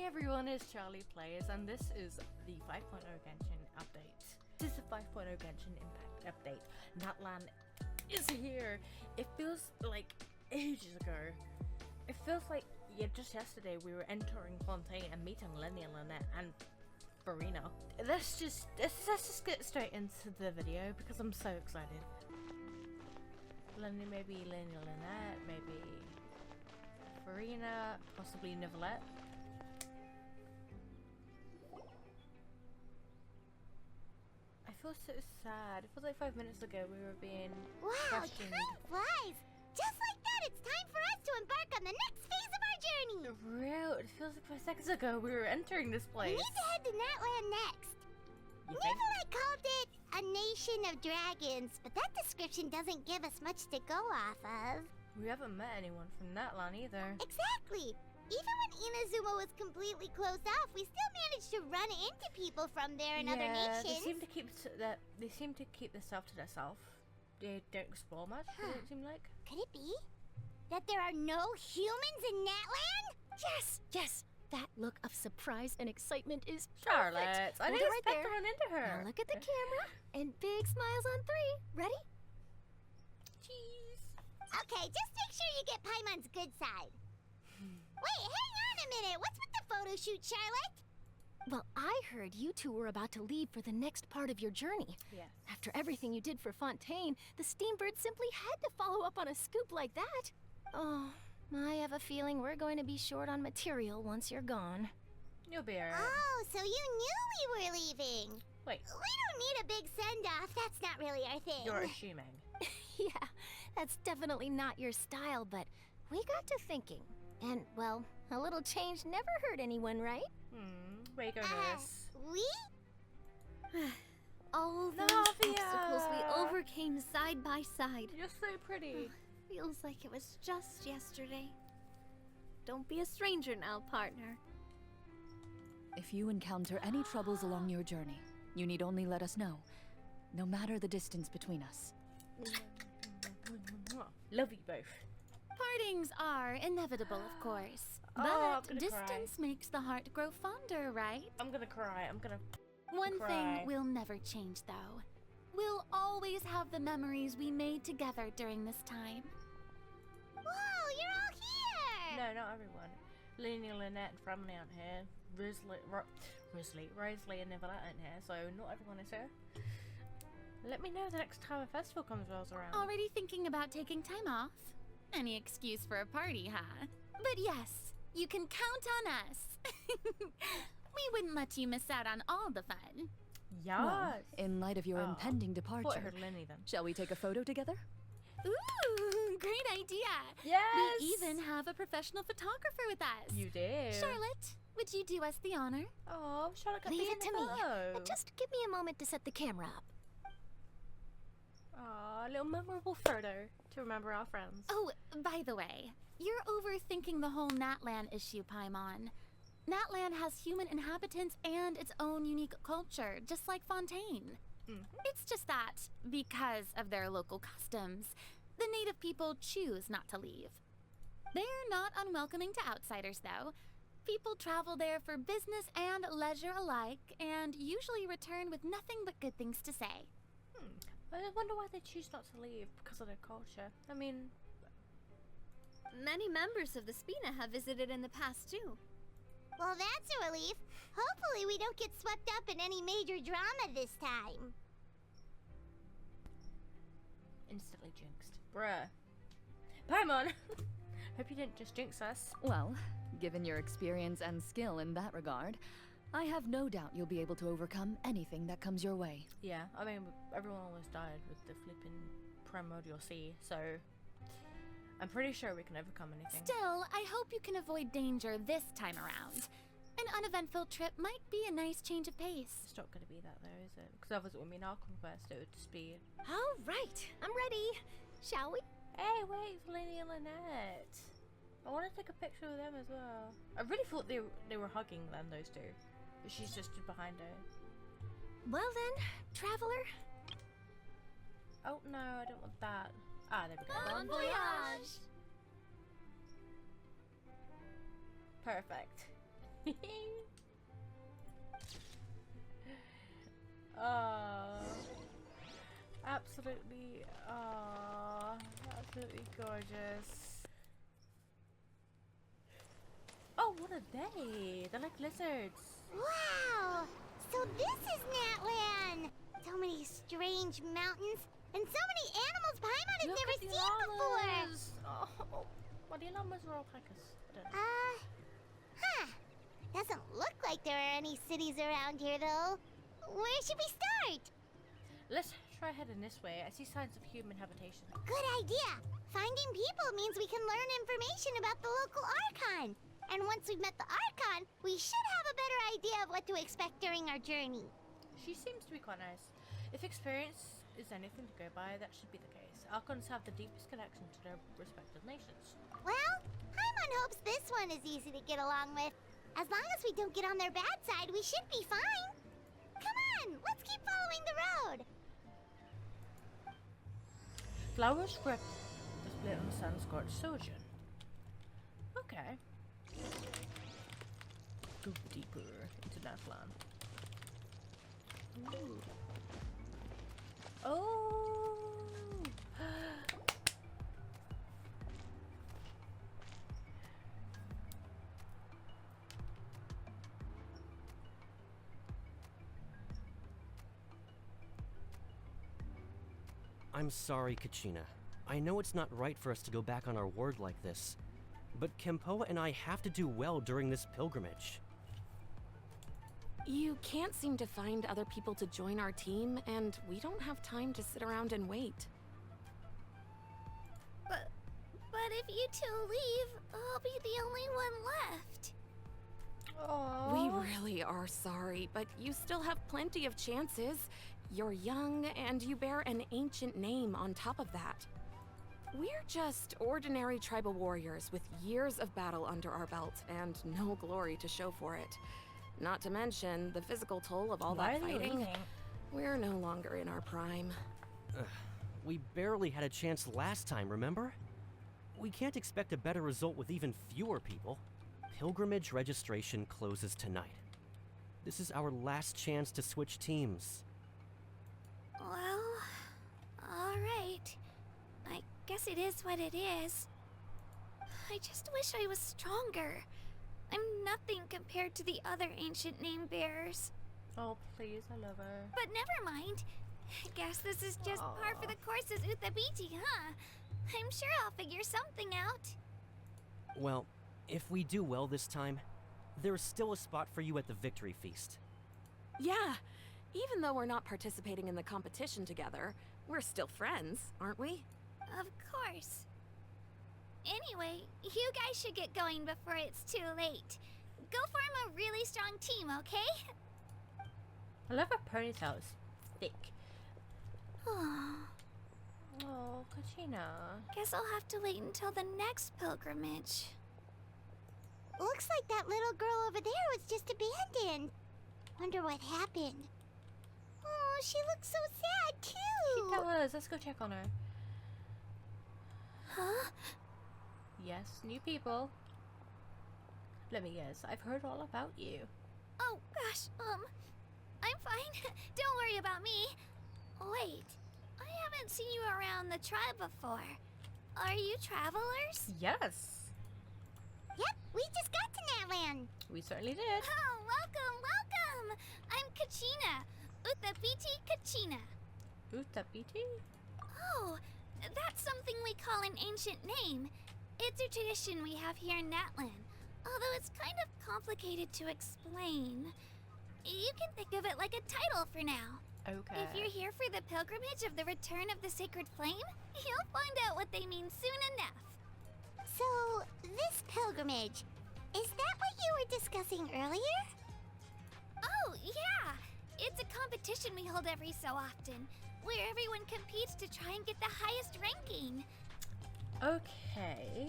everyone, it's Charlie Plays, and this is the 5.0 Genshin update. This is the 5.0 Genshin Impact update. Natlan is here. It feels like ages ago. It feels like just yesterday we were entering Fontaine and meeting Lenny and Lynette and Farina. Let's just get straight into the video because I'm so excited. Lenny, maybe Lenny and Lynette, maybe Farina, possibly Nicolette. I feel so sad. It feels like 5 minutes ago we were being questioned. Time flies! Just like that, it's time for us to embark on the next phase of our journey! Real? It feels like 5 seconds ago we were entering this place. We need to head to Natlan next. Natlan called it a nation of dragons, but that description doesn't give us much to go off of. We haven't met anyone from Natlan either. Exactly! Even when Inazuma was completely closed off, we still managed to run into people from there and other nations. They seem to keep the self to themselves. They don't explore much, does it seem like? Could it be that there are no humans in Natlan? Yes! That look of surprise and excitement is Charlotte, perfect. I didn't expect to run into her. Now look at the camera and big smiles on 3. Ready? Cheese. Okay, just make sure you get Paimon's good side. Wait, hang on a minute. What's with the photo shoot, Charlotte? Well, I heard you two were about to leave for the next part of your journey. Yes. After everything you did for Fontaine, the Steambird simply had to follow up on a scoop like that. Oh, I have a feeling we're going to be short on material once you're gone. You'll be alright. Oh, so you knew we were leaving. Wait. We don't need a big send-off. That's not really our thing. You're assuming. Yeah, that's definitely not your style, but we got to thinking. And, well, a little change never hurt anyone, right? Where you going with this? We? All those Navia! obstacles we overcame side by side. You're so pretty. Feels like it was just yesterday. Don't be a stranger now, partner. If you encounter any troubles along your journey, you need only let us know, no matter the distance between us. Love you both. Partings are inevitable, of course. Oh, But distance makes the heart grow fonder, right? I'm gonna cry. One cry. thing will never change, though. We'll always have the memories we made together during this time. Whoa, you're all here! No, not everyone. Lenny, Lynette, and Family aren't here. Rosalie, and Nicolette aren't here, so not everyone is here. Let me know the next time a festival rolls around. Already thinking about taking time off? Any excuse for a party, huh? But yes, you can count on us. We wouldn't let you miss out on all the fun. Yes. Well, in light of your impending Thought I departure, heard Lenny then. shall we take a photo together? Ooh, great idea. Yes. We even have a professional photographer with us. You did. Charlotte, would you do us the honor? Oh, Charlotte got Leave me it to in the me. photo. Just give me a moment to set the camera up. Aw, a little memorable photo to remember our friends. Oh, by the way, you're overthinking the whole Natlan issue, Paimon. Natlan has human inhabitants and its own unique culture, just like Fontaine. It's just that, because of their local customs, the native people choose not to leave. They're not unwelcoming to outsiders, though. People travel there for business and leisure alike, and usually return with nothing but good things to say. I wonder why they choose not to leave because of their culture. I mean, Many members of the Spina have visited in the past too. Well, that's a relief. Hopefully we don't get swept up in any major drama this time. instantly jinxed. Bruh. Paimon! Hope you didn't just jinx us. Well, given your experience and skill in that regard, I have no doubt you'll be able to overcome anything that comes your way. Yeah, I mean, everyone almost died with the flipping primordial sea, so I'm pretty sure we can overcome anything. Still, I hope you can avoid danger this time around. An uneventful trip might be a nice change of pace. It's not going to be that though, is it? Because otherwise it would mean Archon Quest, it would just be... All right, I'm ready. Shall we? Hey, wait, it's Lenny and Lynette. I want to take a picture with them as well. I really thought they were hugging then, those two. But she's just stood behind her. Well then, traveler. Oh no, I don't want that. Ah, there we go. Bon voyage! Perfect. Absolutely, absolutely gorgeous. Oh, what are they? They're like lizards. Wow! So this is Natlan! So many strange mountains and so many animals Paimon has Look never at the seen before! llamas. Oh, well, the llamas are alpacas. Huh. Doesn't look like there are any cities around here, though. Where should we start? Let's try heading this way. I see signs of human habitation. Good idea. Finding people means we can learn information about the local Archon. And once we've met the Archon, we should have a better idea of what to expect during our journey. She seems to be quite nice. If experience is anything to go by, that should be the case. Archons have the deepest connection to their respective nations. Well, Paimon hopes this one is easy to get along with. As long as we don't get on their bad side, we should be fine. Come on, let's keep following the road. Flowers grip displayed on the sun-scorched sojourn. Okay. Go deeper into Natlan. Ooh. Oh! I'm sorry, Kachina. I know it's not right for us to go back on our word like this, but Kempoa and I have to do well during this pilgrimage. You can't seem to find other people to join our team, and we don't have time to sit around and wait. But if you two leave, I'll be the only one left. Aww. We really are sorry, but you still have plenty of chances. You're young, and you bear an ancient name on top of that. We're just ordinary tribal warriors with years of battle under our belt and no glory to show for it. Not to mention the physical toll of all that fighting. We're no longer in our prime. We barely had a chance last time, remember? We can't expect a better result with even fewer people. Pilgrimage registration closes tonight. This is our last chance to switch teams. Well, alright. I guess it is what it is. I just wish I was stronger. I'm nothing compared to the other ancient name bearers. Oh, please, I love her. But never mind. Guess this is just par for the course as Uthabiti, huh? I'm sure I'll figure something out. Well, if we do well this time, there's still a spot for you at the victory feast. Yeah, even though we're not participating in the competition together, we're still friends, aren't we? Of course. Anyway, you guys should get going before it's too late. Go form a really strong team, okay? I love her ponytail. It's thick. Oh, Kachina. guess I'll have to wait until the next pilgrimage. Looks like that little girl over there was just abandoned. Wonder what happened. Oh, she looks so sad, too. She does. Let's go check on her. Huh? Yes, new people. Let me guess. I've heard all about you. Oh, gosh, I'm fine. Don't worry about me. Wait, I haven't seen you around the tribe before. Are you travelers? Yes, Yep, we just got to Natlan. we certainly did. Oh, welcome, welcome! I'm Kachina. Uthabiti Kachina. Uthabiti? Oh, that's something we call an ancient name. It's a tradition we have here in Natlan, although it's kind of complicated to explain. You can think of it like a title for now. Okay. If you're here for the pilgrimage of the return of the sacred flame, you'll find out what they mean soon enough. So, this pilgrimage, is that what you were discussing earlier? Oh, yeah! It's a competition we hold every so often, where everyone competes to try and get the highest ranking. Okay.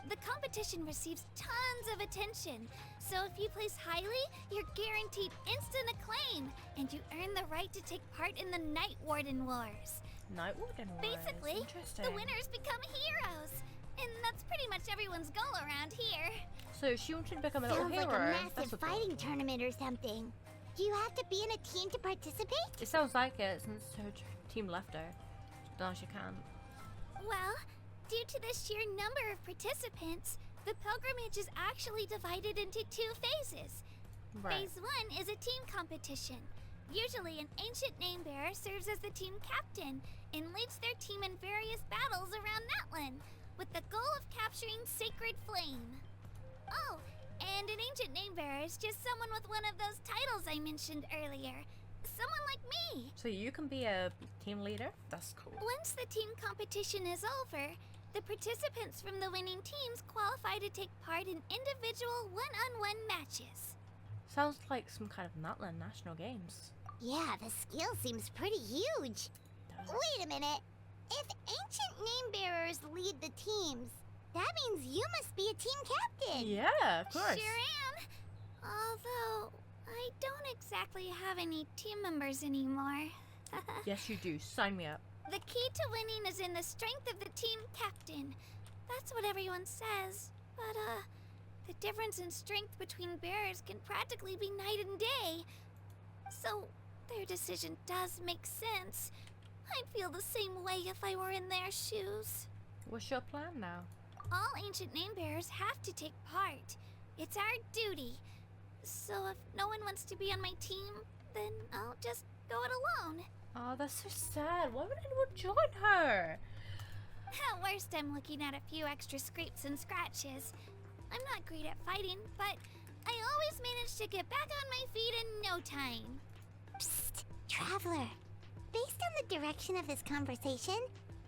The competition receives tons of attention, so if you place highly, you're guaranteed instant acclaim, and you earn the right to take part in the Night Warden Wars. Night Warden Wars. Basically, Interesting. the winners become heroes, And that's pretty much everyone's goal around here. So she wanted to become a little Sounds hero. like a That's massive what- fighting tournament or something. Do you have to be in a team to participate? It sounds like it since her team left her. No, she can't. Well, due to the sheer number of participants, the pilgrimage is actually divided into 2 phases. Right. Phase 1 is a team competition. Usually, an ancient name bearer serves as the team captain and leads their team in various battles around Natlan, with the goal of capturing Sacred Flame. Oh, and an ancient name bearer is just someone with one of those titles I mentioned earlier. Someone like me. So you can be a team leader? That's cool. Once the team competition is over, the participants from the winning teams qualify to take part in individual one-on-one matches. Sounds like some kind of Natlan National Games. Yeah, the scale seems pretty huge. Wait a minute. If ancient name bearers lead the teams, that means you must be a team captain. Yeah, of course. Sure am. Although, I don't exactly have any team members anymore. Yes, you do. Sign me up. The key to winning is in the strength of the team captain. That's what everyone says. But, the difference in strength between bearers can practically be night and day. So, their decision does make sense. I'd feel the same way if I were in their shoes. What's your plan now? All ancient name bearers have to take part. It's our duty. So if no one wants to be on my team, then I'll just go it alone. Oh, that's so sad. Why would anyone join her? At worst, I'm looking at a few extra scrapes and scratches. I'm not great at fighting, but I always manage to get back on my feet in no time. Psst, Traveler. Based on the direction of this conversation,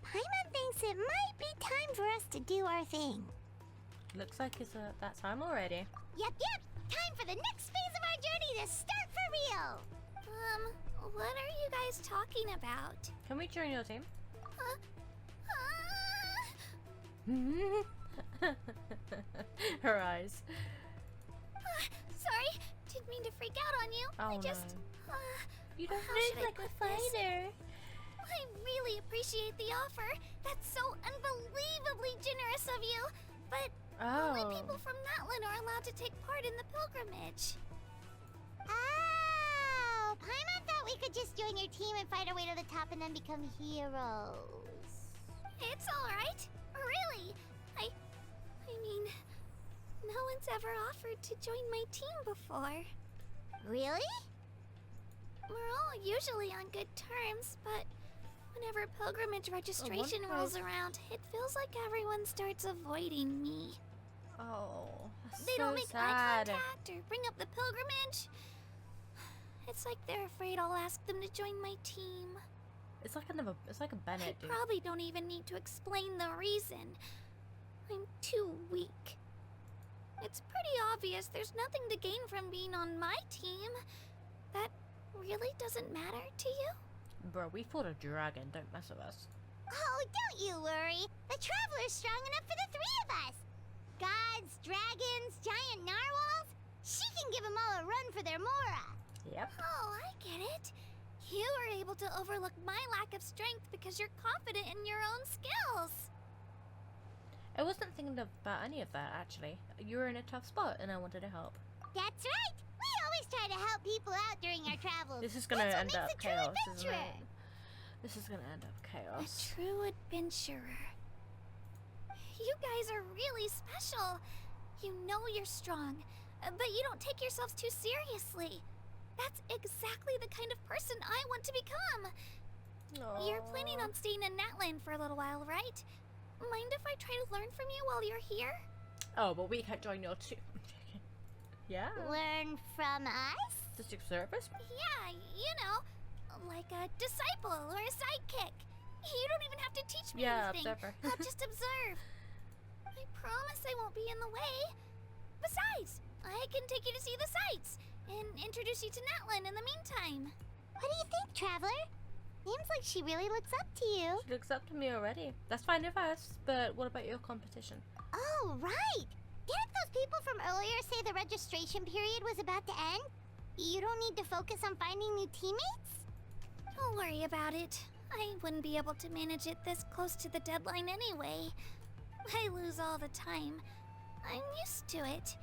Paimon thinks it might be time for us to do our thing. Looks like it's that time already. Yep. Time for the next phase of our journey to start for real. What are you guys talking about? Can we join your team? Her eyes. Sorry, didn't mean to freak out on you. Oh, I just. no. You don't how look should I like a put this? fighter. I really appreciate the offer. That's so unbelievably generous of you. But only Oh. people from Natlan are allowed to take part in the pilgrimage. Oh, Paimon thought we could just join your team and fight our way to the top and then become heroes. It's all right. Really. I mean, no one's ever offered to join my team before. Really? We're all usually on good terms, but whenever pilgrimage registration rolls around, it feels like everyone starts avoiding me. Oh, that's They so don't make eye sad. contact or bring up the pilgrimage. It's like they're afraid I'll ask them to join my team. It's like a Bennett, I dude. probably don't even need to explain the reason. I'm too weak. It's pretty obvious there's nothing to gain from being on my team. That really doesn't matter to you? Bro, we fought a dragon. Don't mess with us. Oh, don't you worry. The Traveler's strong enough for the 3 of us. Gods, dragons, giant narwhals. She can give them all a run for their Mora. Yep. Oh, I get it. You were able to overlook my lack of strength because you're confident in your own skills. I wasn't thinking about any of that, actually. You were in a tough spot, and I wanted to help. That's right. We always try to help people out during our travels. This is gonna That's what end makes up a true chaos, isn't adventurer. it? This is gonna end up A chaos. true adventurer. You guys are really special. You know you're strong, but you don't take yourselves too seriously. That's exactly the kind of person I want to become. You're planning on staying in Natlan for a little while, right? Mind if I try to learn from you while you're here? Oh, but we can't join your team. I'm joking. Yeah. Learn from us? Just service? Yeah, you know, like a disciple or a sidekick. You don't even have to teach me Yeah, anything. observer. I'll just observe. I promise I won't be in the way. Besides, I can take you to see the sights and introduce you to Natlan in the meantime. What do you think, Traveler? Seems like she really looks up to you. She looks up to me already. That's fine if us, but what about your competition? Oh, right. Didn't those people from earlier say the registration period was about to end? You don't need to focus on finding new teammates? Don't worry about it. I wouldn't be able to manage it this close to the deadline anyway. I lose all the time. I'm used to it.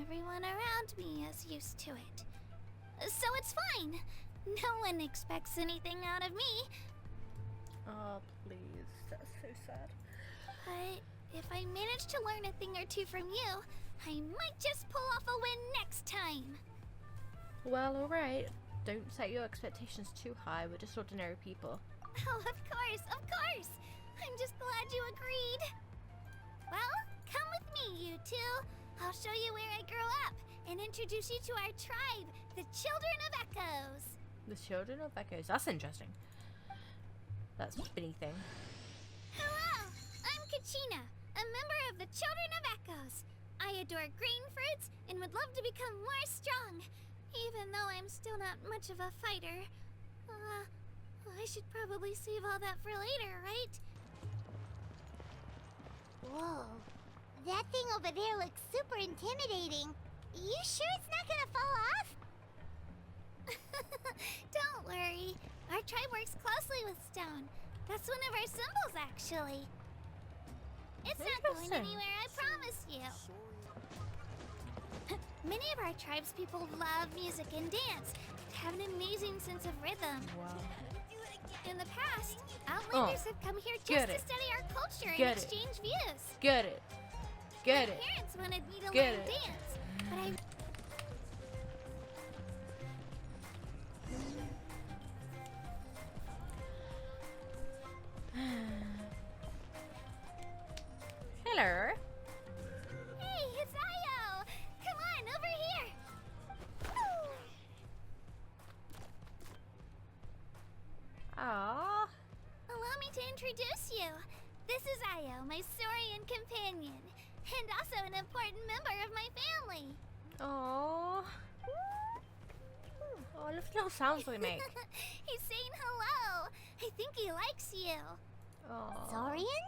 Everyone around me is used to it. So it's fine. No one expects anything out of me. Oh, please. That's so sad. But if I manage to learn a thing or two from you, I might just pull off a win next time. Well, alright. Don't set your expectations too high. We're just ordinary people. Oh, of course, of course. I'm just glad you agreed. Well, come with me, you two. I'll show you where I grew up and introduce you to our tribe, the Children of Echoes. The Children of Echoes. That's interesting. That spinny thing. Hello, I'm Kachina, a member of the Children of Echoes. I adore green fruits and would love to become more strong, even though I'm still not much of a fighter. I should probably save all that for later, right? Whoa. That thing over there looks super intimidating. You sure it's not gonna fall off? Don't worry. Our tribe works closely with stone. That's one of our symbols, actually. It's not going Interesting. anywhere, I promise you. Many of our tribes people love music and dance. They have an amazing sense of rhythm. Wow. In the past, Outlanders have come here just Get to it. study our culture Get and it. exchange views. Get it. Get My it. parents wanted me to Get learn it. dance, but I Hello. Hey, it's Io! Come on, over here! Aww. Allow me to introduce you. This is Io, my Saurian companion, and also an important member of my family. Aww. Oh, look at the little sounds they make. He's saying hello. I think he likes you. Aww. Saurian?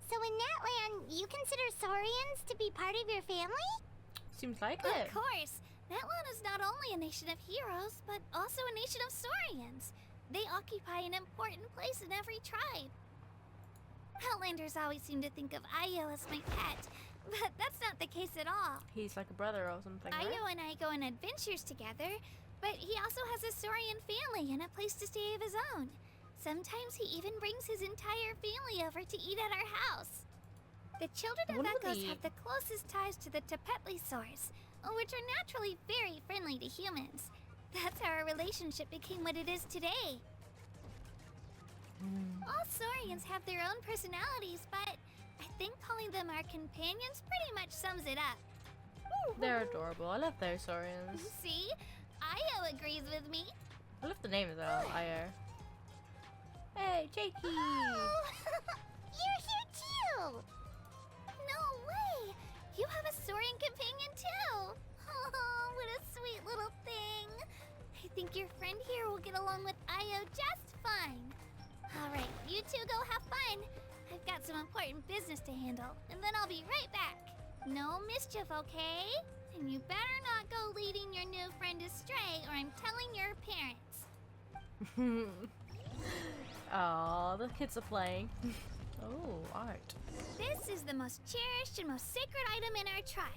So in Natlan, you consider Saurians to be part of your family? Seems like Of it. course, Natlan is not only a nation of heroes, but also a nation of Saurians. They occupy an important place in every tribe. Outlanders always seem to think of Io as my pet, but that's not the case at all. He's like a brother or something, right? Io and I go on adventures together, but he also has a Saurian family and a place to stay of his own. Sometimes he even brings his entire family over to eat at our house. The Children of Wouldn't Echoes it be- have the closest ties to the Tepetlisaurs, which are naturally very friendly to humans. That's how our relationship became what it is today. All Saurians have their own personalities, but I think calling them our companions pretty much sums it up. They're adorable. I love those Saurians. See? Io agrees with me. I love the name of that Io. Hey, Jakey! Oh, you're here too! No way! You have a Saurian companion too! Oh, what a sweet little thing! I think your friend here will get along with Io just fine. Alright, you two go have fun. I've got some important business to handle, and then I'll be right back. No mischief, okay? And you better not go leading your new friend astray, or I'm telling your parents. Aw, the kids are playing. Oh, art. This is the most cherished and most sacred item in our tribe.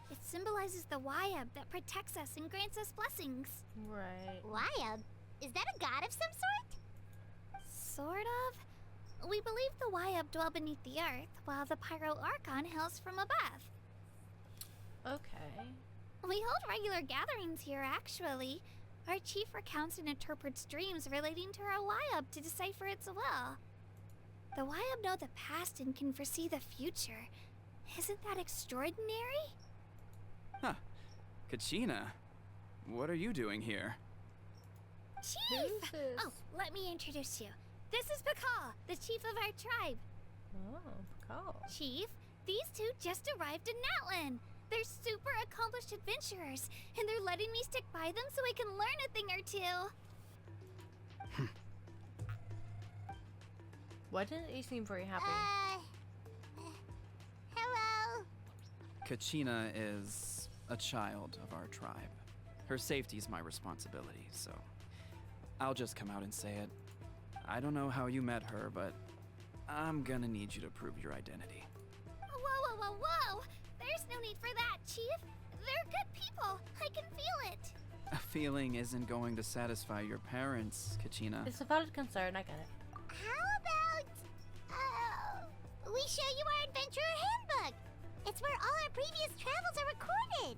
It symbolizes the Wayab that protects us and grants us blessings. Right. Wayab? Is that a god of some sort? Sort of. We believe the Wayab dwell beneath the earth, while the Pyro Archon hails from above. Okay. We hold regular gatherings here, actually. Our chief recounts and interprets dreams relating to our Wayab to decipher its will. The Wayab know the past and can foresee the future. Isn't that extraordinary? Huh. Kachina, what are you doing here? Chief! Who's this? Oh, let me introduce you. This is Pakal, the chief of our tribe. Oh, cool. Chief, these two just arrived in Natlan. They're super accomplished adventurers, and they're letting me stick by them so I can learn a thing or two. Why didn't he seem very happy? Hello? Kachina is a child of our tribe. Her safety is my responsibility, so I'll just come out and say it. I don't know how you met her, but I'm gonna need you to prove your identity. Whoa, whoa, whoa, whoa! There's no need for that, Chief. They're good people. I can feel it. A feeling isn't going to satisfy your parents, Kachina. It's a valid concern, I get it. How about we show you our adventurer handbook? It's where all our previous travels are recorded.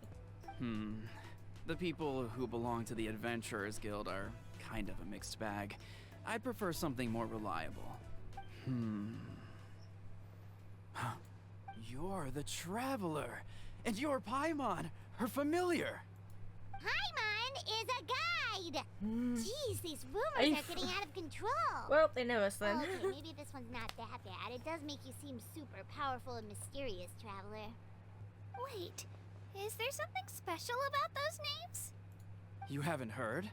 The people who belong to the Adventurers Guild are kind of a mixed bag. I'd prefer something more reliable. You're the Traveler, and you're Paimon, her familiar. Paimon is a guide. Jeez, these rumors Are you are getting out of control. Well, they know us then. Okay, maybe this one's not that bad. It does make you seem super powerful and mysterious, Traveler. Wait, is there something special about those names? You haven't heard?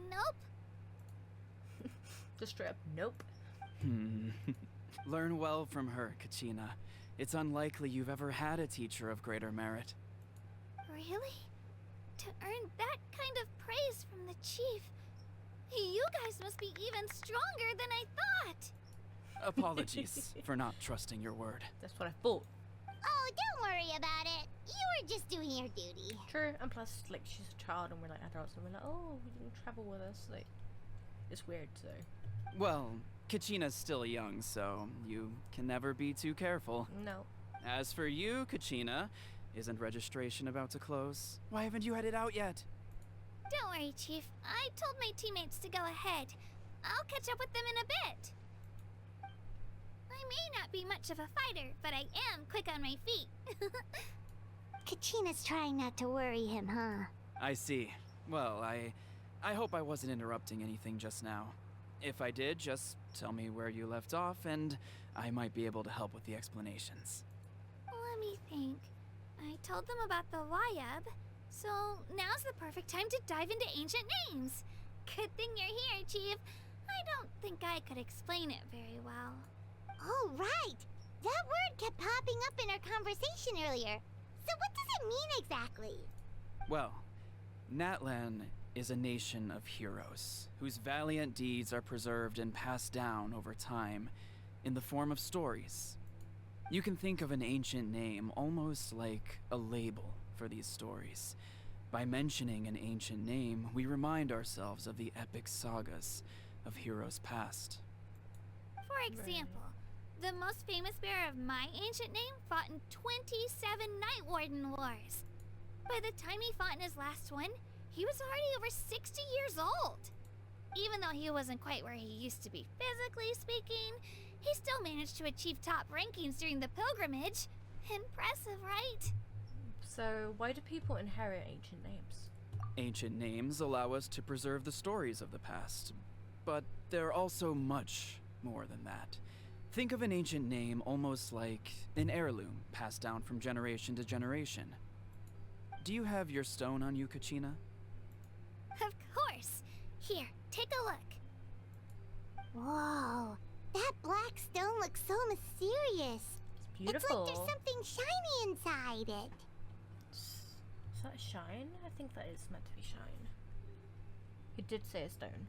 Nope. Just straight up, nope. Learn well from her, Kachina. It's unlikely you've ever had a teacher of greater merit. Really? To earn that kind of praise from the Chief, you guys must be even stronger than I thought. Apologies for not trusting your word. That's what I thought. Oh, don't worry about it. You were just doing your duty. True, and plus, like, she's a child and we're like adults and we're like, oh, you didn't travel with us. Like, it's weird, so. Well, Kachina's still young, so you can never be too careful. No. As for you, Kachina, isn't registration about to close? Why haven't you headed out yet? Don't worry, Chief. I told my teammates to go ahead. I'll catch up with them in a bit. I may not be much of a fighter, but I am quick on my feet. Kachina's trying not to worry him, huh? I see. Well, I hope I wasn't interrupting anything just now. If I did, just tell me where you left off, and I might be able to help with the explanations. Let me think. I told them about the Wayab, so now's the perfect time to dive into ancient names. Good thing you're here, Chief. I don't think I could explain it very well. Oh, right. That word kept popping up in our conversation earlier. So what does it mean exactly? Well, Natlan is a nation of heroes whose valiant deeds are preserved and passed down over time in the form of stories. You can think of an ancient name almost like a label for these stories. By mentioning an ancient name, we remind ourselves of the epic sagas of heroes past. For example, the most famous bearer of my ancient name fought in 27 Night Warden Wars. By the time he fought in his last one, he was already over 60 years old. Even though he wasn't quite where he used to be physically speaking, he still managed to achieve top rankings during the pilgrimage. Impressive, right? So, why do people inherit ancient names? Ancient names allow us to preserve the stories of the past, but they're also much more than that. Think of an ancient name almost like an heirloom passed down from generation to generation. Do you have your stone on you, Kachina? Of course. Here, take a look. Whoa, that black stone looks so mysterious. It's beautiful. It's like there's something shiny inside it. Is that shine? I think that is meant to be shine. It did say a stone.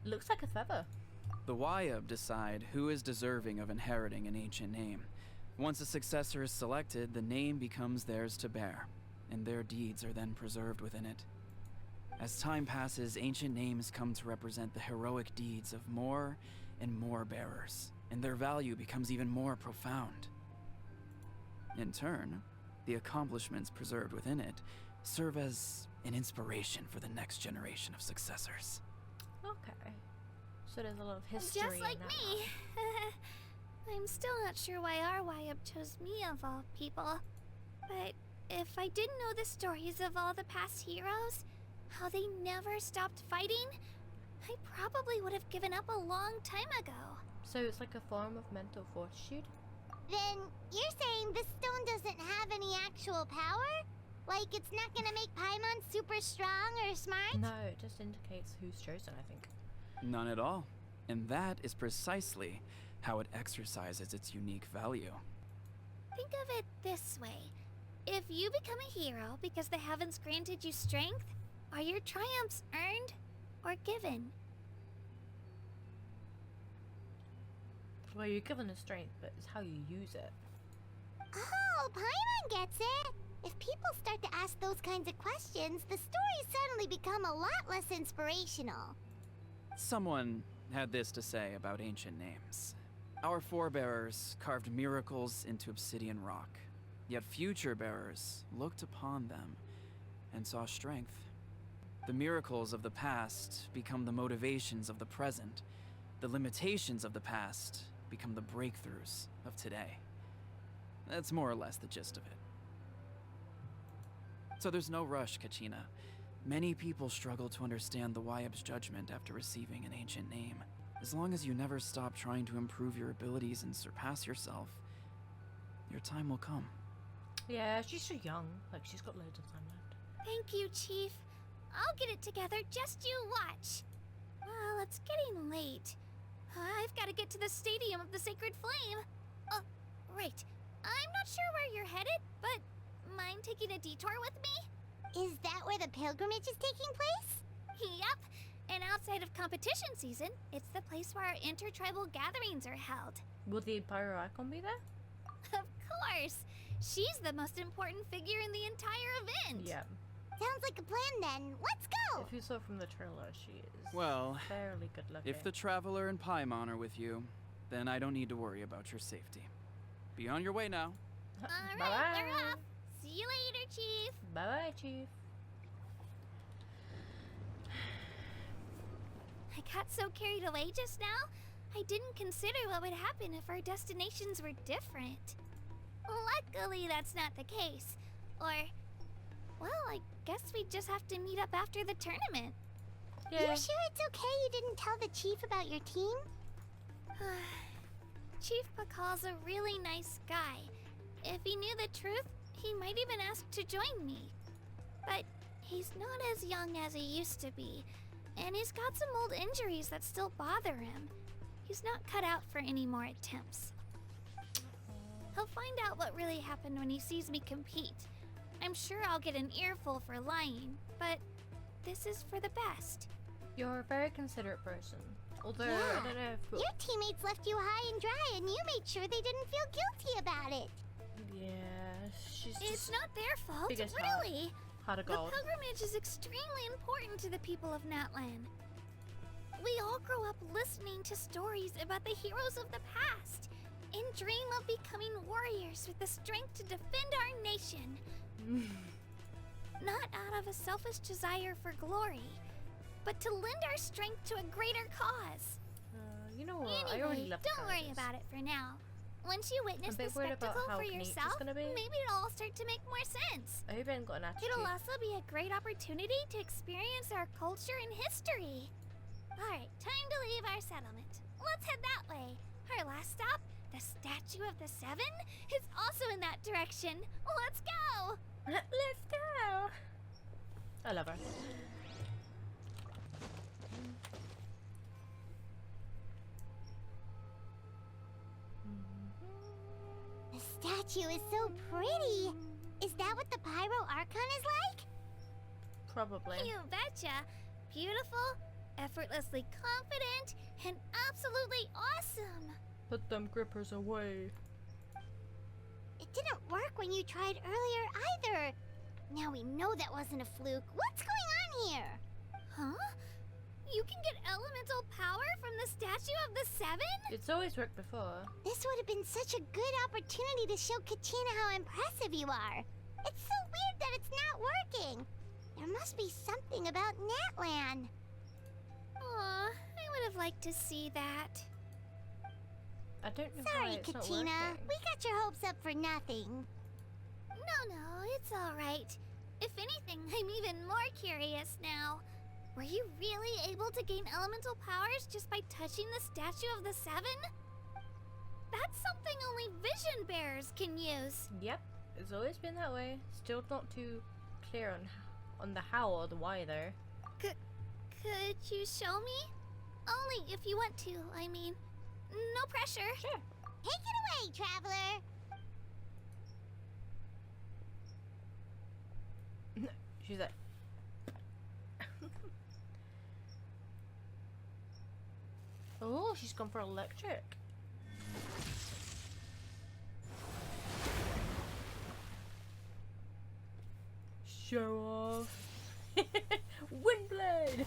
It looks like a feather. The Wayab decide who is deserving of inheriting an ancient name. Once a successor is selected, the name becomes theirs to bear, and their deeds are then preserved within it. As time passes, ancient names come to represent the heroic deeds of more and more bearers, and their value becomes even more profound. In turn, the accomplishments preserved within it serve as an inspiration for the next generation of successors. Okay. So there's a lot of history. Just like in that me. I'm still not sure why our Wayab chose me of all people. But if I didn't know the stories of all the past heroes, how they never stopped fighting, I probably would have given up a long time ago. So it's like a form of mental fortitude? Then you're saying this stone doesn't have any actual power? Like it's not gonna make Paimon super strong or smart? No, it just indicates who's chosen, I think. None at all. And that is precisely how it exercises its unique value. Think of it this way. If you become a hero because the heavens granted you strength, are your triumphs earned or given? Well, you're given a strength, but it's how you use it. Oh, Paimon gets it. If people start to ask those kinds of questions, the stories suddenly become a lot less inspirational. Someone had this to say about ancient names. Our forebearers carved miracles into obsidian rock, yet future bearers looked upon them and saw strength. The miracles of the past become the motivations of the present. The limitations of the past become the breakthroughs of today. That's more or less the gist of it. So there's no rush, Kachina. Many people struggle to understand the Wyeb's judgment after receiving an ancient name. As long as you never stop trying to improve your abilities and surpass yourself, your time will come. Yeah, she's so young. Like, she's got loads of time left. Thank you, Chief. I'll get it together, just you watch. Well, it's getting late. I've got to get to the Stadium of the Sacred Flame. Oh, right. I'm not sure where you're headed, but mind taking a detour with me? Is that where the pilgrimage is taking place? Yep. And outside of competition season, it's the place where our intertribal gatherings are held. Will the Pyro Icon be there? Of course. She's the most important figure in the entire event. Yeah. Sounds like a plan then. Let's go! If you saw from the trailer, she is Well, fairly good looking. if the Traveler and Paimon are with you, then I don't need to worry about your safety. Be on your way now. All right, Bye-bye. we're off. See you later, Chief. Bye-bye, Chief. I got so carried away just now, I didn't consider what would happen if our destinations were different. Luckily, that's not the case. Or, well, I guess we just have to meet up after the tournament. Yeah. You sure it's okay you didn't tell the chief about your team? Chief Pakal's a really nice guy. If he knew the truth, he might even ask to join me. But he's not as young as he used to be, and he's got some old injuries that still bother him. He's not cut out for any more attempts. He'll find out what really happened when he sees me compete. I'm sure I'll get an earful for lying, but this is for the best. You're a very considerate person. Although, Yeah. I don't know if... Your teammates left you high and dry and you made sure they didn't feel guilty about it. Yeah, she's It's just not their fault, biggest heart. really. heart of The gold. pilgrimage is extremely important to the people of Natlan. We all grow up listening to stories about the heroes of the past and dream of becoming warriors with the strength to defend our nation. Not out of a selfish desire for glory, but to lend our strength to a greater cause. You know what? I already Anyway, love don't worry about it for now. Once you witness I'm a the bit worried about spectacle how for neat it's yourself, gonna be. maybe it'll all start to make more sense. I hope I haven't got an attitude. It'll also be a great opportunity to experience our culture and history. Alright, time to leave our settlement. Let's head that way. Our last stop, the Statue of the Seven, is also in that direction. Let's go! Let's go! I love her. The statue is so pretty. Is that what the Pyro Archon is like? Probably. You betcha. Beautiful, effortlessly confident, and absolutely awesome. Put them grippers away. It didn't work when you tried earlier either. Now we know that wasn't a fluke. What's going on here? Huh? You can get elemental power from the Statue of the Seven? It's always worked before. This would have been such a good opportunity to show Kachina how impressive you are. It's so weird that it's not working. There must be something about Natlan. Aw, I would have liked to see that. I don't know why Sorry, it's not Kachina. working. We got your hopes up for nothing. No, it's alright. If anything, I'm even more curious now. Were you really able to gain elemental powers just by touching the Statue of the Seven? That's something only vision bearers can use. Yep, it's always been that way. Still not too clear on the how or the why though. Could you show me? Only if you want to, I mean. No pressure. Sure. Take it away, traveler. She's like. Oh, she's gone for electric. Show off. Windblade.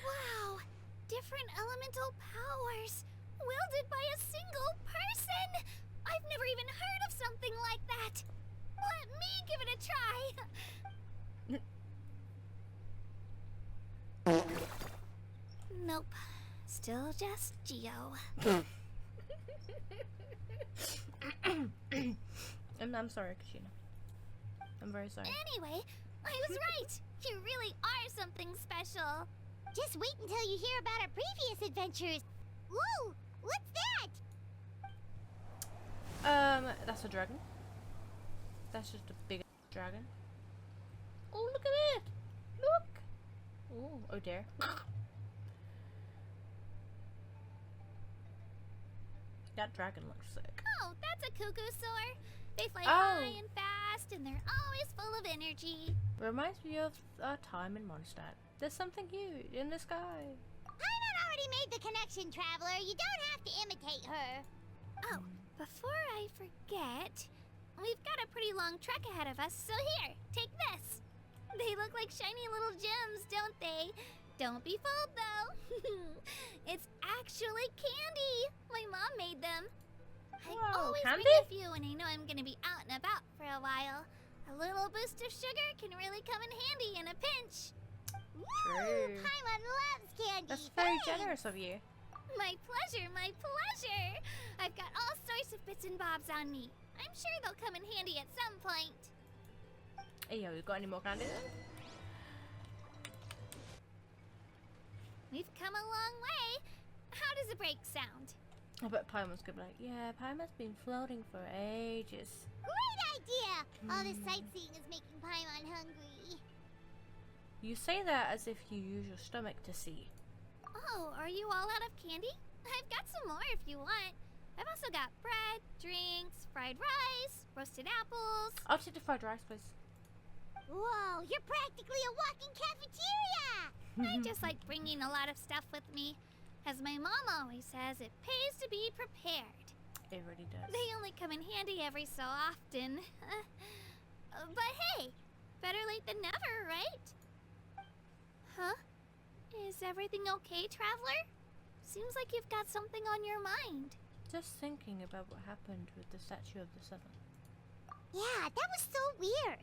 Wow! Different elemental powers, wielded by a single person! I've never even heard of something like that! Let me give it a try! Nope. Still just Geo. I'm sorry, Kashina. I'm very sorry. Anyway, I was right! You really are something special! Just wait until you hear about our previous adventures. Whoa! What's that? That's a dragon. That's just a big dragon. Oh, look at it! Look! Oh dear. That dragon looks sick. Oh, that's a cuckoo soar. They fly Oh. high and fast, and they're always full of energy. Reminds me of our time in Mondstadt. There's something huge in the sky. Paimon already made the connection, Traveler. You don't have to imitate her. Oh, before I forget, we've got a pretty long trek ahead of us, so here, take this. They look like shiny little gems, don't they? Don't be fooled, though. It's actually candy. My mom made them. I Whoa, always candy? bring a few when I know I'm gonna be out and about for a while. A little boost of sugar can really come in handy in a pinch. Woo! True. Paimon loves candy. That's very Thanks. generous of you. My pleasure, my pleasure. I've got all sorts of bits and bobs on me. I'm sure they'll come in handy at some point. Hey, yo, you got any more candy then? We've come a long way. How does a break sound? I bet Paimon's gonna be like, yeah, Paimon's been floating for ages. Great idea! All this sightseeing is making Paimon hungry. You say that as if you use your stomach to see. Oh, are you all out of candy? I've got some more if you want. I've also got bread, drinks, fried rice, roasted apples. I'll take the fried rice, please. Whoa, you're practically a walking cafeteria! I just like bringing a lot of stuff with me. As my mom always says, it pays to be prepared. It really does. They only come in handy every so often. But hey, better late than never, right? Huh? Is everything okay, Traveler? Seems like you've got something on your mind. Just thinking about what happened with the Statue of the Seven. Yeah, that was so weird.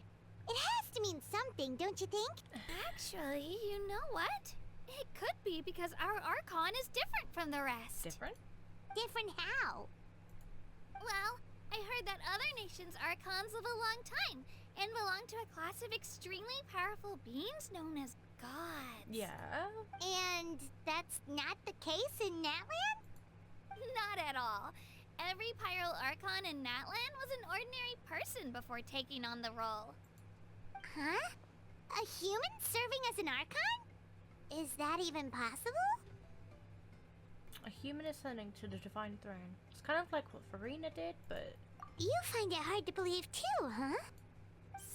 It has to mean something, don't you think? Actually, you know what? It could be because our Archon is different from the rest. Different? Different how? Well, I heard that other nations' Archons live a long time and belong to a class of extremely powerful beings known as gods. Yeah. And that's not the case in Natlan? Not at all. Every Pyro Archon in Natlan was an ordinary person before taking on the role. Huh? A human serving as an Archon? Is that even possible? A human ascending to the Divine Throne. It's kind of like what Farina did, but... You find it hard to believe too, huh?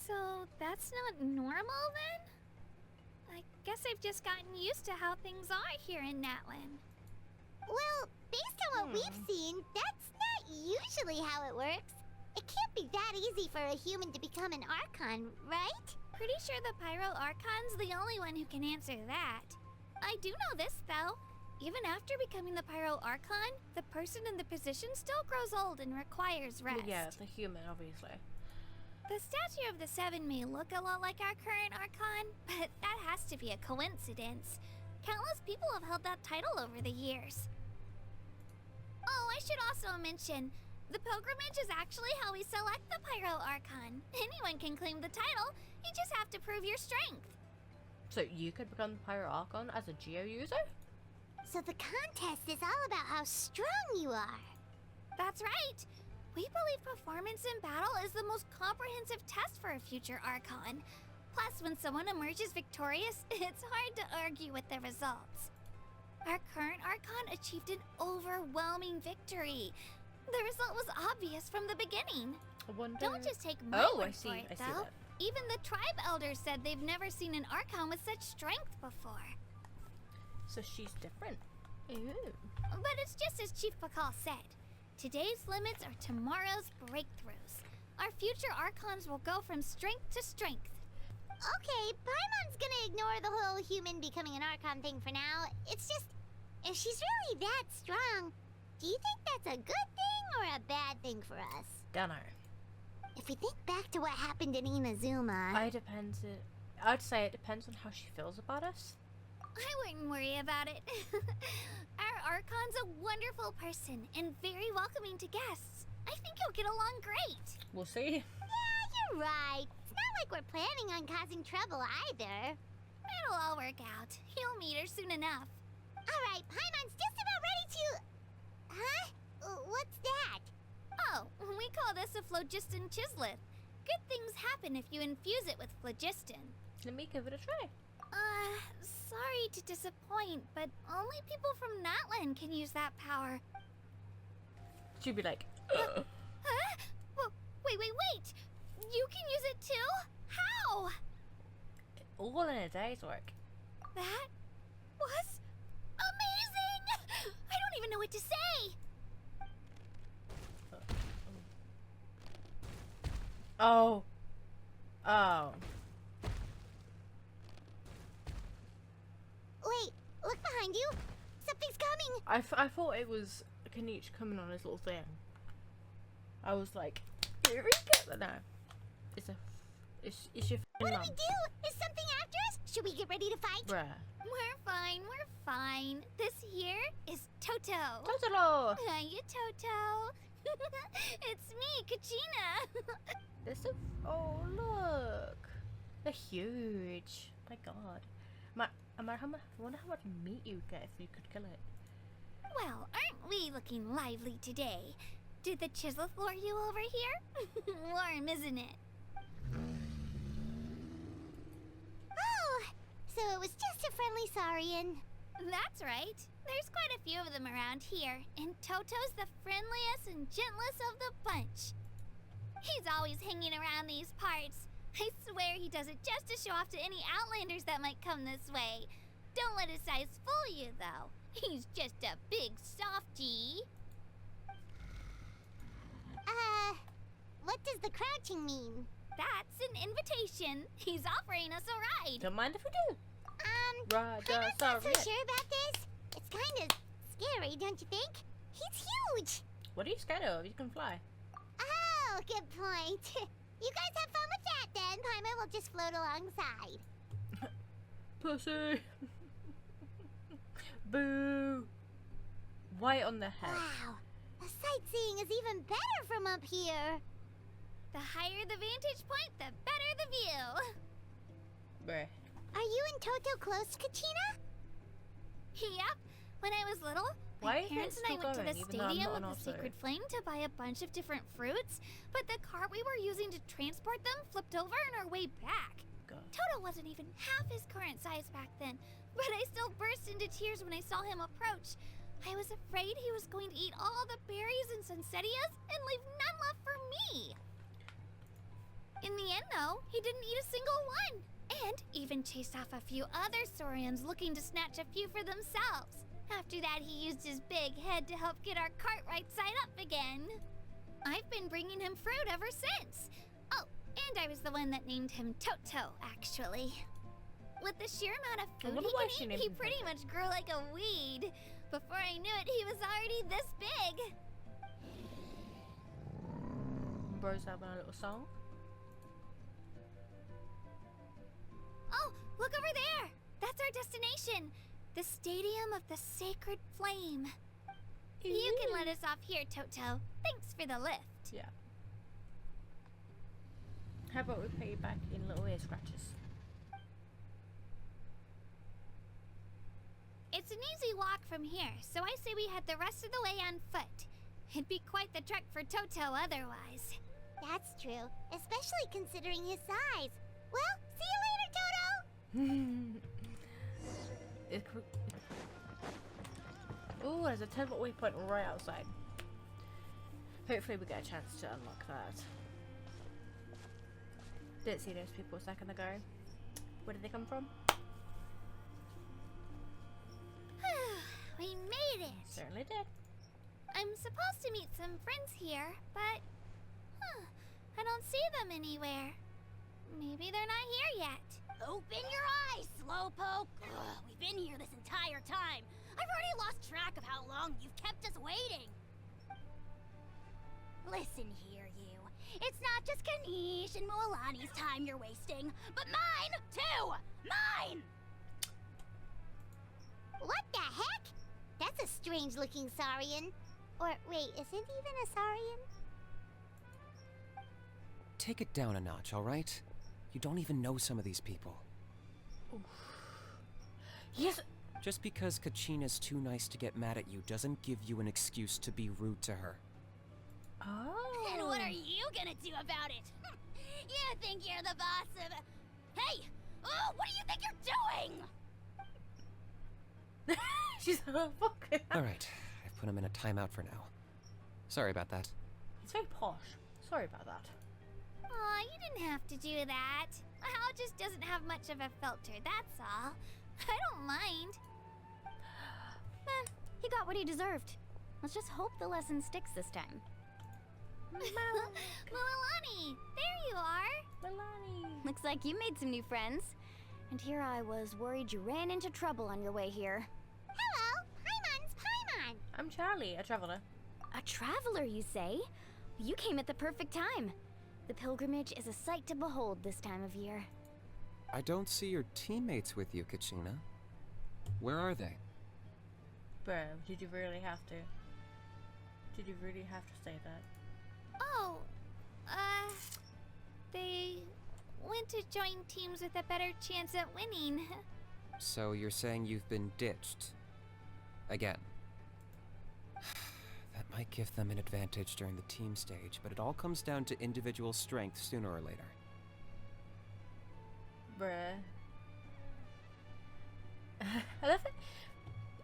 So that's not normal then? I guess I've just gotten used to how things are here in Natlan. Well, based on what we've seen, that's not usually how it works. It can't be that easy for a human to become an Archon, right? Pretty sure the Pyro Archon's the only one who can answer that. I do know this, though. Even after becoming the Pyro Archon, the person in the position still grows old and requires rest. Yeah, the human, obviously. The Statue of the Seven may look a lot like our current Archon, but that has to be a coincidence. Countless people have held that title over the years. Oh, I should also mention, the pilgrimage is actually how we select the Pyro Archon. Anyone can claim the title, you just have to prove your strength. So you could become the Pyro Archon as a Geo user? So the contest is all about how strong you are. That's right. We believe performance in battle is the most comprehensive test for a future Archon. Plus, when someone emerges victorious, it's hard to argue with the results. Our current Archon achieved an overwhelming victory. The result was obvious from the beginning. I wonder... Don't just take my Oh, word I see. for it, I see though. that. Even the tribe elders said they've never seen an Archon with such strength before. So she's different. Ooh. But it's just as Chief Pakal said. Today's limits are tomorrow's breakthroughs. our future Archons will go from strength to strength. Okay, Paimon's gonna ignore the whole human becoming an Archon thing for now. It's just, if she's really that strong, do you think that's a good thing or a bad thing for us? Dunno. If we think back to what happened in Inazuma... I'd say it depends on how she feels about us. I wouldn't worry about it. Our Archon's a wonderful person and very welcoming to guests. I think you'll get along great. We'll see. Yeah, you're right. It's not like we're planning on causing trouble either. It'll all work out. You'll meet her soon enough. Alright, Paimon's just about ready to... Huh? What's that? Oh, we call this a phlogiston chislet. Good things happen if you infuse it with phlogiston. Let me give it a try. Sorry to disappoint, but only people from Natlan can use that power. She'd be like, Huh? Well, wait! You can use it too? How? all in a day's work. That was amazing! I don't even know what to say! Oh. Wait, look behind you. Something's coming. I thought it was Kanichi coming on his little thing. I was like, here we go. No. It's your What mum. do we do? Is something after us? Should we get ready to fight? Bruh. We're fine. This here is Toto. Totoro! Hiya, Toto. It's me, Kachina. Oh, look. They're huge. My god. I wonder how much meat you get if you could kill it. Well, aren't we looking lively today? Did the chisel floor you over here? Warm, isn't it? Oh, so it was just a friendly Saurian. That's right. There's quite a few of them around here, and Toto's the friendliest and gentlest of the bunch. He's always hanging around these parts. I swear he does it just to show off to any Outlanders that might come this way. Don't let his size fool you, though. He's just a big softie. What does the crouching mean? That's an invitation. He's offering us a ride. Don't mind if we do. I'm not so Sorry. sure about this. It's kind of scary, don't you think? He's huge. What are you scared of? You can fly. Oh, good point. You guys have fun with that then. Paimon will just float alongside. Pussy. Boo. White on the head. Wow, the sightseeing is even better from up here. The higher the vantage point, the better the view. Bruh. Are you and Toto close, Kachina? Yep. When I was little, Why my is it parents and I still went to going, the even though I'm stadium not of an the officer? Sacred Flame to buy a bunch of different fruits, but the cart we were using to transport them flipped over on our way back. God. Toto wasn't even half his current size back then, but I still burst into tears when I saw him approach. I was afraid he was going to eat all the berries and sunsettias and leave none left for me. In the end, though, he didn't eat a single one, and even chased off a few other Saurians looking to snatch a few for themselves. After that, he used his big head to help get our cart right side up again. I've been bringing him fruit ever since. Oh, and I was the one that named him Toto, actually. With the sheer amount of I food wonder he why can she eat, named he him pretty Toto. much grew like a weed. Before I knew it, he was already this big. Bro's having a little song. Oh, look over there! That's our destination! The Stadium of the Sacred Flame. You can let us off here, Toto. Thanks for the lift. Yeah. How about we pay you back in little ear scratches? It's an easy walk from here, so I say we head the rest of the way on foot. It'd be quite the trek for Toto otherwise. That's true, especially considering his size. Well, see you later, Toto! Ooh, there's a 10-foot waypoint right outside. Hopefully we get a chance to unlock that. Didn't see those people a second ago. Where did they come from? We made it! Certainly did. I'm supposed to meet some friends here, but... I don't see them anywhere. Maybe they're not here yet. Open your eyes, Slowpoke! Ugh, we've been here this entire time. I've already lost track of how long you've kept us waiting. Listen here, you. It's not just Kanish and Moalani's time you're wasting, but mine, too! Mine! What the heck? That's a strange-looking Saurian. Or, wait, is it even a Saurian? Take it down a notch, alright? You don't even know some of these people. Yes. Just because Kachina's too nice to get mad at you doesn't give you an excuse to be rude to her. Oh. And what are you gonna do about it? You think you're the boss of... Hey! Oh, what do you think you're doing? She's so fucking. Alright, I've put him in a timeout for now. Sorry about that. He's very posh. Sorry about that. Aw, you didn't have to do that. Hal just doesn't have much of a filter, that's all. I don't mind. He got what he deserved. Let's just hope the lesson sticks this time. Moalani, there you are. Milani. Looks like you made some new friends. And here I was worried you ran into trouble on your way here. Hello, Paimon's Paimon. I'm Charlie, a traveler. A traveler, you say? You came at the perfect time. The pilgrimage is a sight to behold this time of year. I don't see your teammates with you, Kachina. Where are they? Bro, did you really have to? Did you really have to say that? Oh, they went to join teams with a better chance at winning. So you're saying you've been ditched? Again. That might give them an advantage during the team stage, but it all comes down to individual strength sooner or later. Bruh. I love it.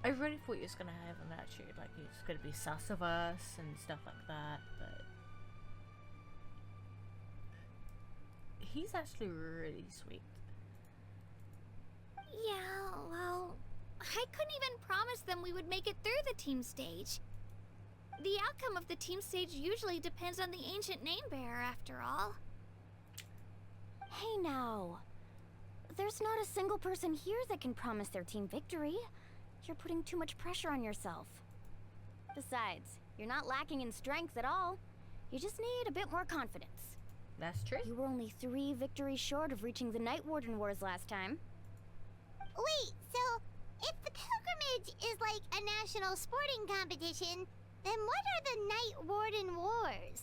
I really thought he was gonna have an attitude, like he's gonna be sus of us and stuff like that, but he's actually really sweet. Yeah, well, I couldn't even promise them we would make it through the team stage. The outcome of the team stage usually depends on the ancient name bearer, after all. Hey now. There's not a single person here that can promise their team victory. You're putting too much pressure on yourself. Besides, you're not lacking in strength at all. You just need a bit more confidence. That's true. You were only 3 victories short of reaching the Night Warden Wars last time. Wait, so if the pilgrimage is like a national sporting competition, then what are the Night Warden Wars?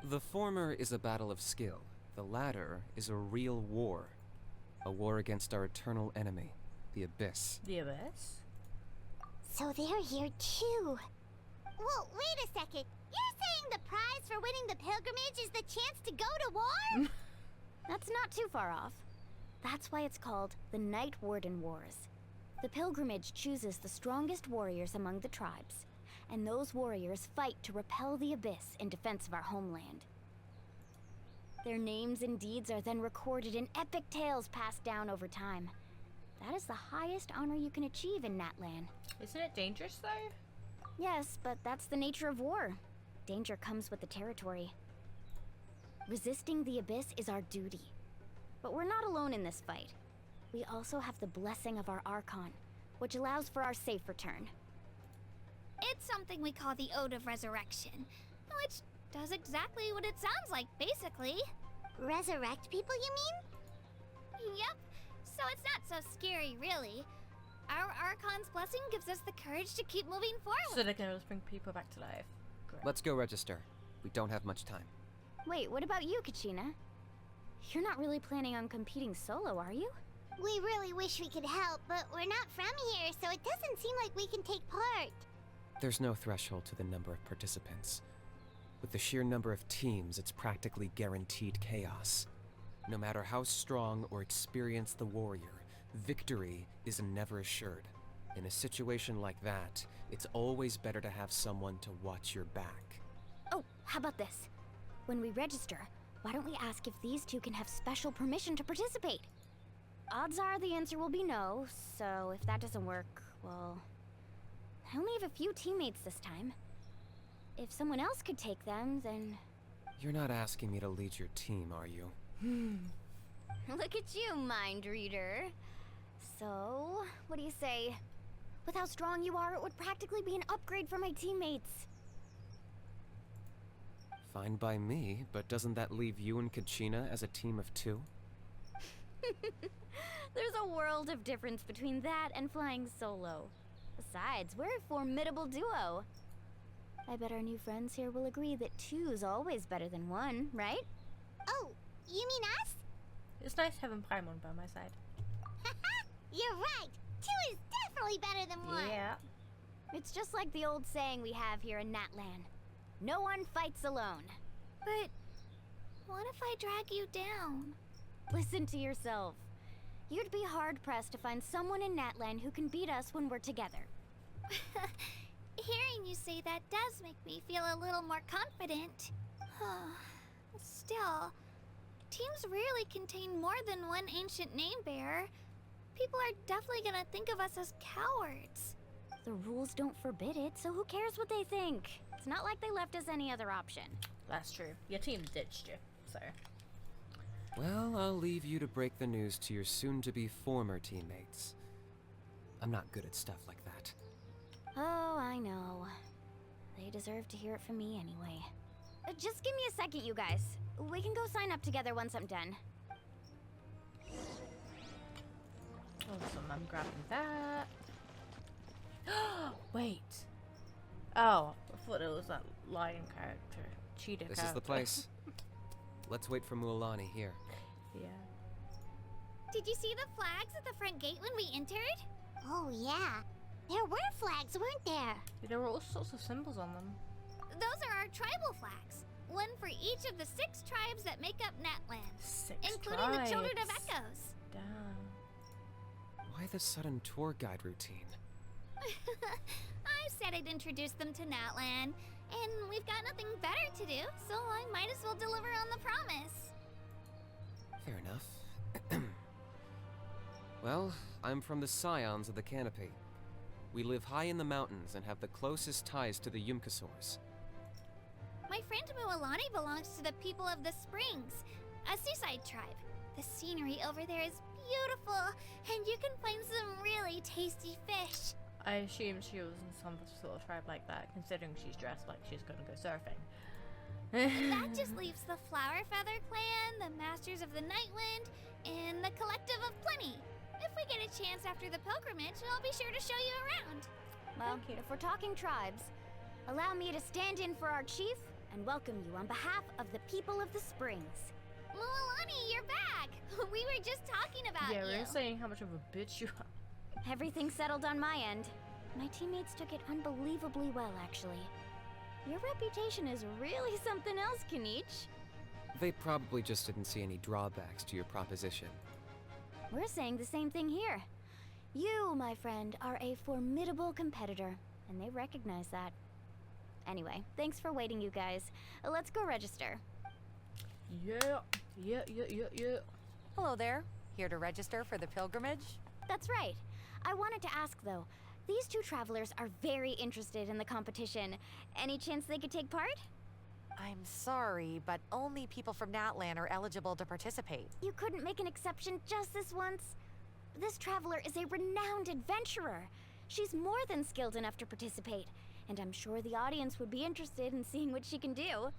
The former is a battle of skill. The latter is a real war. A war against our eternal enemy, the Abyss. The Abyss? So they're here too. Well, wait a second. You're saying the prize for winning the pilgrimage is the chance to go to war? That's not too far off. That's why it's called the Night Warden Wars. The pilgrimage chooses the strongest warriors among the tribes, and those warriors fight to repel the Abyss in defense of our homeland. Their names and deeds are then recorded in epic tales passed down over time. That is the highest honor you can achieve in Natlan. Isn't it dangerous though? Yes, but that's the nature of war. Danger comes with the territory. Resisting the Abyss is our duty. But we're not alone in this fight. We also have the blessing of our Archon, which allows for our safe return. It's something we call the Ode of Resurrection, which does exactly what it sounds like, basically. Resurrect people, you mean? Yep, so it's not so scary, really. Our Archon's blessing gives us the courage to keep moving forward. So they can just bring people back to life. Great. Let's go register. We don't have much time. Wait, what about you, Kachina? You're not really planning on competing solo, are you? We really wish we could help, but we're not from here, so it doesn't seem like we can take part. There's no threshold to the number of participants. With the sheer number of teams, it's practically guaranteed chaos. No matter how strong or experienced the warrior, victory is never assured. In a situation like that, it's always better to have someone to watch your back. Oh, how about this? When we register, why don't we ask if these two can have special permission to participate? Odds are the answer will be no, so if that doesn't work, well... I only have a few teammates this time. If someone else could take them, then... You're not asking me to lead your team, are you? Look at you, mind reader. So, what do you say? With how strong you are, it would practically be an upgrade for my teammates. Fine by me, but doesn't that leave you and Kachina as a team of 2? There's a world of difference between that and flying solo. Besides, we're a formidable duo. I bet our new friends here will agree that 2's always better than 1, right? Oh, you mean us? It's nice having Paimon by my side. You're right. 2 is definitely better than 1. Yeah. It's just like the old saying we have here in Natlan. No one fights alone. But what if I drag you down? Listen to yourself. You'd be hard-pressed to find someone in Natlan who can beat us when we're together. Hearing you say that does make me feel a little more confident. Still, teams rarely contain more than one ancient name bearer. People are definitely gonna think of us as cowards. The rules don't forbid it, so who cares what they think? It's not like they left us any other option. That's true. Your team ditched you, so. Well, I'll leave you to break the news to your soon-to-be former teammates. I'm not good at stuff like that. Oh, I know. They deserve to hear it from me anyway. Just give me a second, you guys. We can go sign up together once I'm done. Awesome, I'm grabbing that. Wait. Oh, I thought it was that lion character. Cheetah character. This is the place. Let's wait for Mualani here. Yeah. Did you see the flags at the front gate when we entered? Oh, yeah. There were flags, weren't there? There were all sorts of symbols on them. Those are our tribal flags. One for each of the 6 tribes that make up Natlan. 6 including tribes. the Children of Echoes. Damn. Why the sudden tour guide routine? I said I'd introduce them to Natlan, and we've got nothing better to do, so I might as well deliver on the promise. Fair enough. Well, I'm from the Scions of the Canopy. We live high in the mountains and have the closest ties to the Yumkasaurs. My friend Mualani belongs to the people of the Springs, a seaside tribe. The scenery over there is beautiful, and you can find some really tasty fish. I assume she was in some sort of tribe like that, considering she's dressed like she's gonna go surfing. That just leaves the Flower Feather Clan, the Masters of the Nightwind, and the Collective of Plenty. If we get a chance after the pilgrimage, I'll be sure to show you around. Well, if we're talking tribes, allow me to stand in for our chief and welcome you on behalf of the people of the Springs. Mualani, you're back! We were just talking about Yeah, you. we were saying how much of a bitch you are. Everything settled on my end. My teammates took it unbelievably well, actually. Your reputation is really something else, Kanich. They probably just didn't see any drawbacks to your proposition. We're saying the same thing here. You, my friend, are a formidable competitor, and they recognize that. Anyway, thanks for waiting, you guys. Let's go register. Yeah. Hello there. Here to register for the pilgrimage? That's right. I wanted to ask, though. These 2 travelers are very interested in the competition. Any chance they could take part? I'm sorry, but only people from Natlan are eligible to participate. You couldn't make an exception just this once? This traveler is a renowned adventurer. She's more than skilled enough to participate, and I'm sure the audience would be interested in seeing what she can do.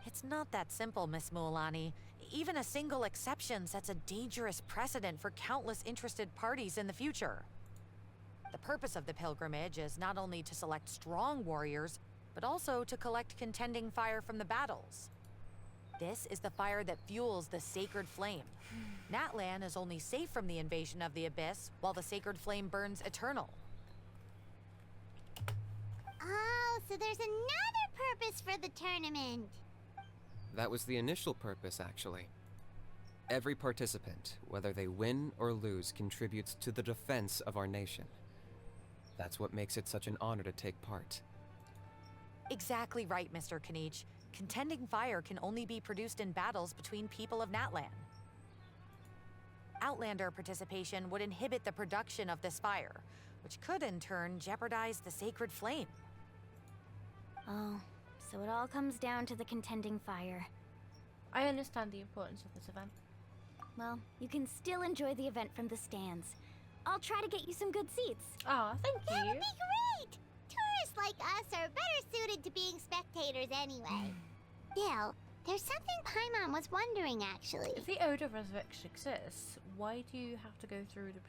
It's not that simple, Miss Mualani. Even a single exception sets a dangerous precedent for countless interested parties in the future. The purpose of the pilgrimage is not only to select strong warriors, but also to collect contending fire from the battles. This is the fire that fuels the sacred flame. Natlan is only safe from the invasion of the Abyss, while the sacred flame burns eternal. Oh, so there's another purpose for the tournament. That was the initial purpose, actually. Every participant, whether they win or lose, contributes to the defense of our nation. That's what makes it such an honor to take part. Exactly right, Mr. Kanich. Contending fire can only be produced in battles between people of Natlan. Outlander participation would inhibit the production of this fire, which could in turn jeopardize the sacred flame. Oh, so it all comes down to the contending fire. I understand the importance of this event. Well, you can still enjoy the event from the stands. I'll try to get you some good seats. Oh, thank That would you. be great! Tourists like us are better suited to being spectators anyway. Still, there's something Paimon was wondering actually. If the Ode of Resurrection exists, why do you have to go through the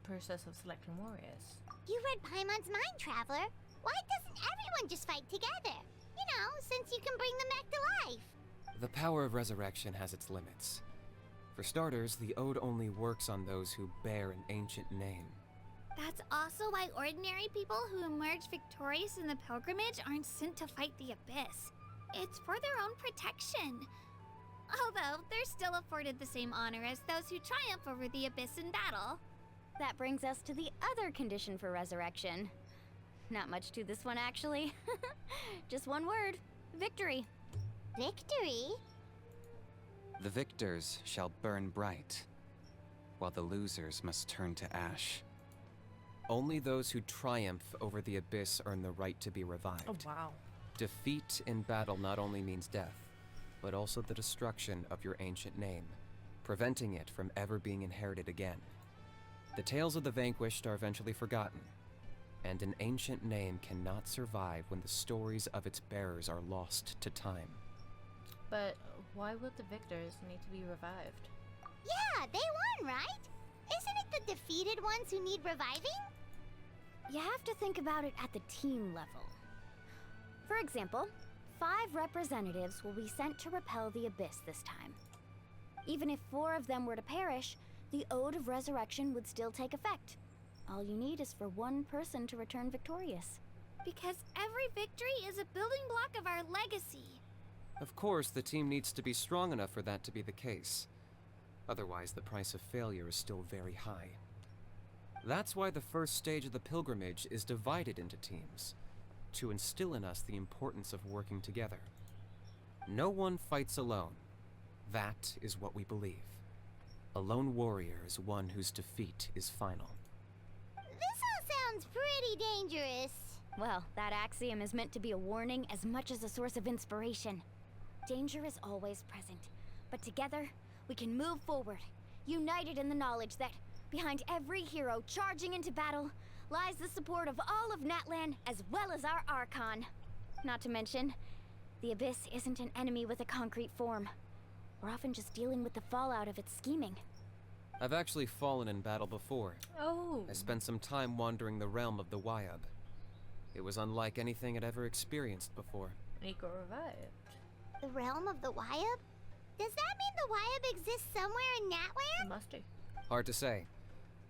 process of selecting warriors? You read Paimon's mind, Traveler. Why doesn't everyone just fight together? You know, since you can bring them back to life. The power of resurrection has its limits. For starters, the Ode only works on those who bear an ancient name. That's also why ordinary people who emerge victorious in the pilgrimage aren't sent to fight the Abyss. It's for their own protection. Although, they're still afforded the same honor as those who triumph over the Abyss in battle. That brings us to the other condition for resurrection. Not much to this one, actually. Just one word. Victory. Victory? The victors shall burn bright, while the losers must turn to ash. Only those who triumph over the Abyss earn the right to be revived. Oh, wow. Defeat in battle not only means death, but also the destruction of your ancient name, preventing it from ever being inherited again. The tales of the vanquished are eventually forgotten, and an ancient name cannot survive when the stories of its bearers are lost to time. But why would the victors need to be revived? Yeah, they won, right? Isn't it the defeated ones who need reviving? You have to think about it at the team level. For example, 5 representatives will be sent to repel the Abyss this time. Even if 4 of them were to perish, the Ode of Resurrection would still take effect. All you need is for 1 person to return victorious. Because every victory is a building block of our legacy. Of course, the team needs to be strong enough for that to be the case. Otherwise, the price of failure is still very high. That's why the first stage of the pilgrimage is divided into teams, to instill in us the importance of working together. No one fights alone. That is what we believe. A lone warrior is one whose defeat is final. This all sounds pretty dangerous. Well, that axiom is meant to be a warning as much as a source of inspiration. Danger is always present, but together, we can move forward, united in the knowledge that behind every hero charging into battle lies the support of all of Natlan as well as our Archon. Not to mention, the Abyss isn't an enemy with a concrete form. We're often just dealing with the fallout of its scheming. I've actually fallen in battle before. Oh. I spent some time wandering the realm of the Wyab. It was unlike anything I'd ever experienced before. And he got revived. The realm of the Wyab? Does that mean the Wyab exists somewhere in It Natlan? must do. Hard to say.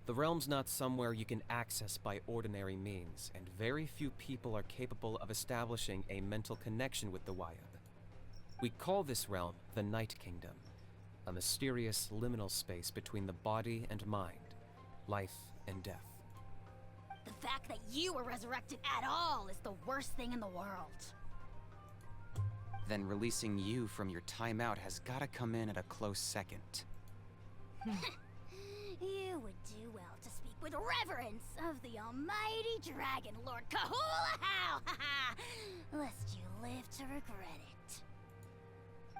The realm's not somewhere you can access by ordinary means, and very few people are capable of establishing a mental connection with the Wyab. We call this realm the Night Kingdom, a mysterious liminal space between the body and mind, life and death. The fact that you were resurrected at all is the worst thing in the world. Then releasing you from your timeout has gotta come in at a close second. You would do well to speak with reverence of the almighty Dragon Lord Kahula-How! Lest you live to regret it.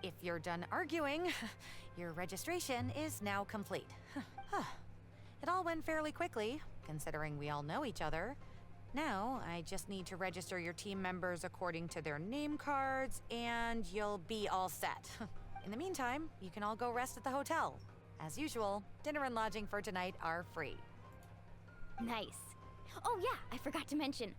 If you're done arguing, your registration is now complete. It all went fairly quickly, considering we all know each other. Now, I just need to register your team members according to their name cards, and you'll be all set. In the meantime, you can all go rest at the hotel. As usual, dinner and lodging for tonight are free. Nice. Oh yeah, I forgot to mention.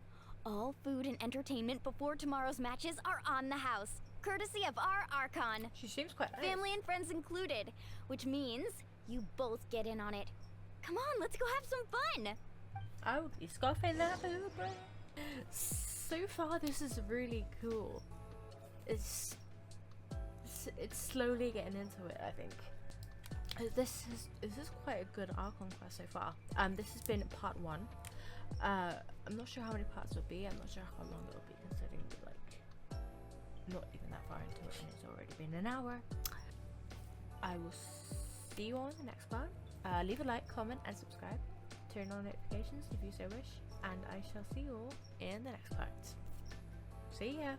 All food and entertainment before tomorrow's matches are on the house, courtesy of our Archon. She seems quite nice. Family and friends included, which means you both get in on it. Come on, let's go have some fun! I would be scoffing that food, bro. So far, this is really cool. It's slowly getting into it, I think. This is quite a good Archon Quest so far. This has been part 1. I'm not sure how many parts it'll be. I'm not sure how long it'll be, considering we're like not even that far into it, and it's already been an hour. I will see you all in the next part. Leave a like, comment, and subscribe. Turn on notifications if you so wish, and I shall see you all in the next part. See ya!